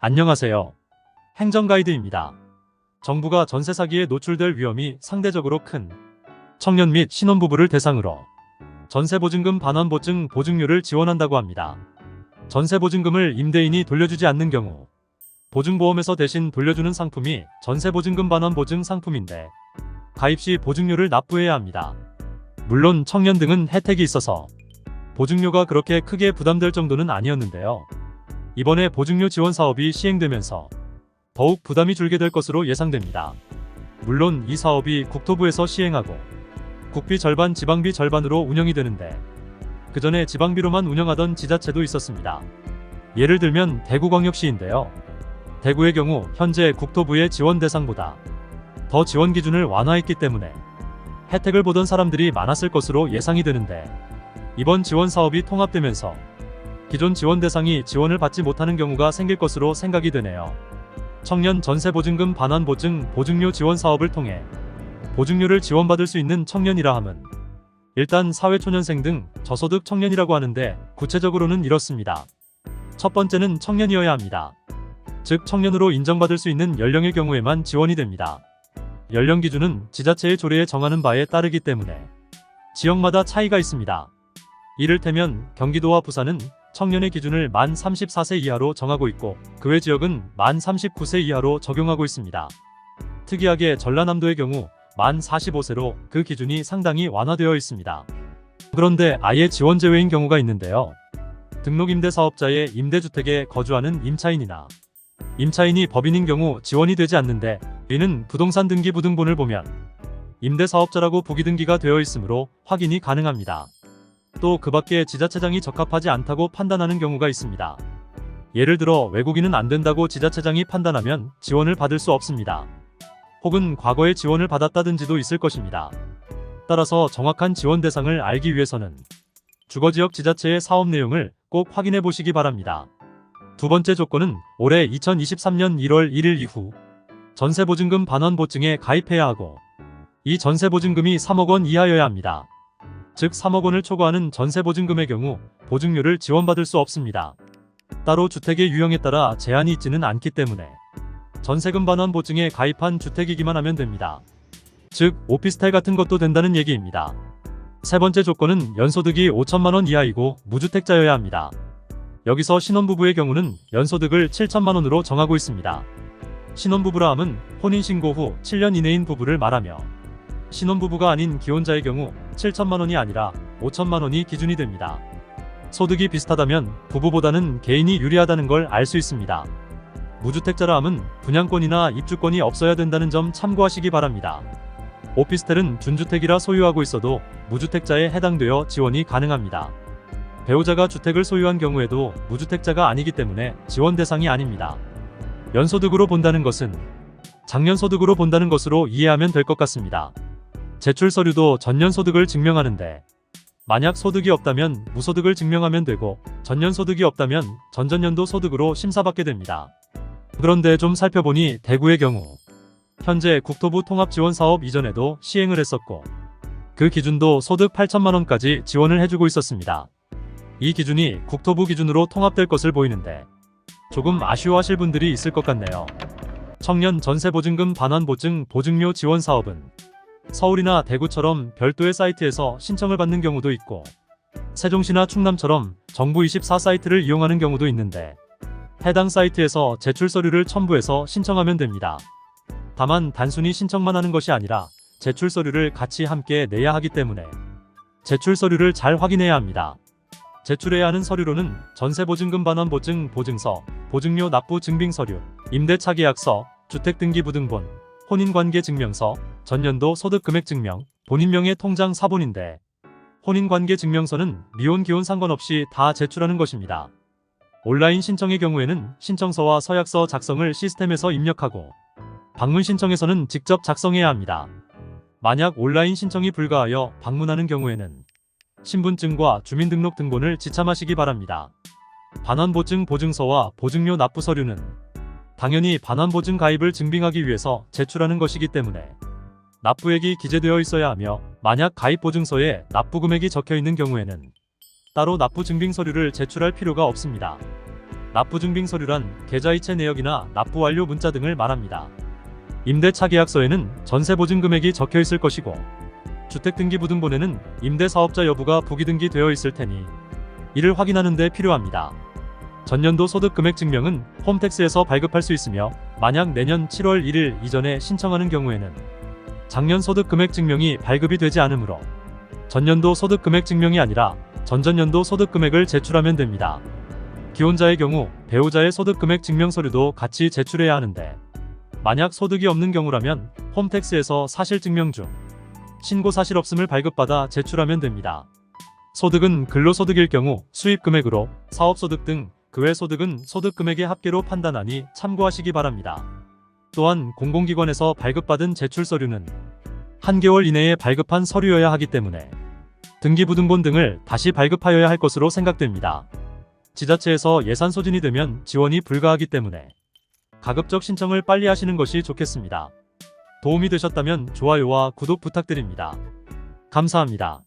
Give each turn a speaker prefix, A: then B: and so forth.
A: 안녕하세요. 행정가이드입니다. 정부가 전세 사기에 노출될 위험이 상대적으로 큰 청년 및 신혼부부를 대상으로 전세보증금 반환보증 보증료를 지원한다고 합니다. 전세보증금을 임대인이 돌려주지 않는 경우 보증보험에서 대신 돌려주는 상품이 전세보증금 반환보증 상품인데 가입 시 보증료를 납부해야 합니다. 물론 청년 등은 혜택이 있어서 보증료가 그렇게 크게 부담될 정도는 아니었는데요. 이번에 보증료 지원 사업이 시행되면서 더욱 부담이 줄게 될 것으로 예상됩니다. 물론 이 사업이 국토부에서 시행하고 국비 절반 지방비 절반으로 운영이 되는데 그 전에 지방비로만 운영하던 지자체도 있었습니다. 예를 들면 대구광역시인데요. 대구의 경우 현재 국토부의 지원 대상보다 더 지원 기준을 완화했기 때문에 혜택을 보던 사람들이 많았을 것으로 예상이 되는데 이번 지원 사업이 통합되면서 기존 지원 대상이 지원을 받지 못하는 경우가 생길 것으로 생각이 되네요. 청년 전세보증금 반환보증 보증료 지원 사업을 통해 보증료를 지원받을 수 있는 청년이라 함은 일단 사회초년생 등 저소득 청년이라고 하는데 구체적으로는 이렇습니다. 첫 번째는 청년이어야 합니다. 즉 청년으로 인정받을 수 있는 연령의 경우에만 지원이 됩니다. 연령 기준은 지자체의 조례에 정하는 바에 따르기 때문에 지역마다 차이가 있습니다. 이를테면 경기도와 부산은 청년의 기준을 만 34세 이하로 정하고 있고 그 외 지역은 만 39세 이하로 적용하고 있습니다. 특이하게 전라남도의 경우 만 45세로 그 기준이 상당히 완화되어 있습니다. 그런데 아예 지원 제외인 경우가 있는데요. 등록임대사업자의 임대주택에 거주하는 임차인이나 임차인이 법인인 경우 지원이 되지 않는데 이는 부동산 등기부 등본을 보면 임대사업자라고 부기등기가 되어 있으므로 확인이 가능합니다. 또 그 밖에 지자체장이 적합하지 않다고 판단하는 경우가 있습니다. 예를 들어 외국인은 안 된다고 지자체장이 판단하면 지원을 받을 수 없습니다. 혹은 과거에 지원을 받았다든지도 있을 것입니다. 따라서 정확한 지원 대상을 알기 위해서는 주거지역 지자체의 사업 내용을 꼭 확인해 보시기 바랍니다. 두 번째 조건은 올해 2023년 1월 1일 이후 전세보증금 반환보증에 가입해야 하고 이 전세보증금이 3억 원 이하여야 합니다. 즉 3억 원을 초과하는 전세보증금의 경우 보증료를 지원받을 수 없습니다. 따로 주택의 유형에 따라 제한이 있지는 않기 때문에 전세금 반환보증에 가입한 주택이기만 하면 됩니다. 즉 오피스텔 같은 것도 된다는 얘기입니다. 세 번째 조건은 연소득이 5천만 원 이하이고 무주택자여야 합니다. 여기서 신혼부부의 경우는 연소득을 7천만 원으로 정하고 있습니다. 신혼부부라 함은 혼인신고 후 7년 이내인 부부를 말하며 신혼부부가 아닌 기혼자의 경우 7천만 원이 아니라 5천만 원이 기준이 됩니다. 소득이 비슷하다면 부부보다는 개인이 유리하다는 걸 알 수 있습니다. 무주택자라 함은 분양권이나 입주권이 없어야 된다는 점 참고하시기 바랍니다. 오피스텔은 준주택이라 소유하고 있어도 무주택자에 해당되어 지원이 가능합니다. 배우자가 주택을 소유한 경우에도 무주택자가 아니기 때문에 지원 대상이 아닙니다. 연소득으로 본다는 것은 작년소득으로 본다는 것으로 이해하면 될 것 같습니다. 제출 서류도 전년 소득을 증명하는데 만약 소득이 없다면 무소득을 증명하면 되고 전년 소득이 없다면 전전년도 소득으로 심사받게 됩니다. 그런데 좀 살펴보니 대구의 경우 현재 국토부 통합지원사업 이전에도 시행을 했었고 그 기준도 소득 8천만 원까지 지원을 해주고 있었습니다. 이 기준이 국토부 기준으로 통합될 것을 보이는데 조금 아쉬워하실 분들이 있을 것 같네요. 청년 전세보증금 반환보증 보증료 지원 사업은 서울이나 대구처럼 별도의 사이트에서 신청을 받는 경우도 있고 세종시나 충남처럼 정부24 사이트를 이용하는 경우도 있는데 해당 사이트에서 제출 서류를 첨부해서 신청하면 됩니다. 다만 단순히 신청만 하는 것이 아니라 제출 서류를 같이 함께 내야 하기 때문에 제출 서류를 잘 확인해야 합니다. 제출해야 하는 서류로는 전세보증금 반환보증 보증서, 보증료 납부 증빙서류, 임대차 계약서, 주택등기부등본, 혼인관계증명서, 전년도 소득금액증명, 본인명의 통장 사본인데 혼인관계증명서는 미혼 기혼 상관없이 다 제출하는 것입니다. 온라인 신청의 경우에는 신청서와 서약서 작성을 시스템에서 입력하고 방문 신청에서는 직접 작성해야 합니다. 만약 온라인 신청이 불가하여 방문하는 경우에는 신분증과 주민등록등본을 지참하시기 바랍니다. 반환보증 보증서와 보증료 납부 서류는 당연히 반환보증 가입을 증빙하기 위해서 제출하는 것이기 때문에 납부액이 기재되어 있어야 하며 만약 가입보증서에 납부금액이 적혀 있는 경우에는 따로 납부 증빙 서류를 제출할 필요가 없습니다. 납부증빙 서류란 계좌이체 내역이나 납부 완료 문자 등을 말합니다. 임대차 계약서에는 전세 보증 금액이 적혀 있을 것이고 주택등기부등본에는 임대사업자 여부가 부기등기되어 있을 테니 이를 확인하는 데 필요합니다. 전년도 소득금액 증명은 홈택스에서 발급할 수 있으며 만약 내년 7월 1일 이전에 신청하는 경우에는 작년 소득금액 증명이 발급이 되지 않으므로 전년도 소득금액 증명이 아니라 전전년도 소득금액을 제출하면 됩니다. 기혼자의 경우 배우자의 소득금액 증명 서류도 같이 제출해야 하는데 만약 소득이 없는 경우라면 홈택스에서 사실증명 중 신고 사실 없음을 발급받아 제출하면 됩니다. 소득은 근로소득일 경우 수입금액으로 사업소득 등 그 외 소득은 소득금액의 합계로 판단하니 참고하시기 바랍니다. 또한 공공기관에서 발급받은 제출서류는 1개월 이내에 발급한 서류여야 하기 때문에 등기부등본 등을 다시 발급하여야 할 것으로 생각됩니다. 지자체에서 예산 소진이 되면 지원이 불가하기 때문에 가급적 신청을 빨리 하시는 것이 좋겠습니다. 도움이 되셨다면 좋아요와 구독 부탁드립니다. 감사합니다.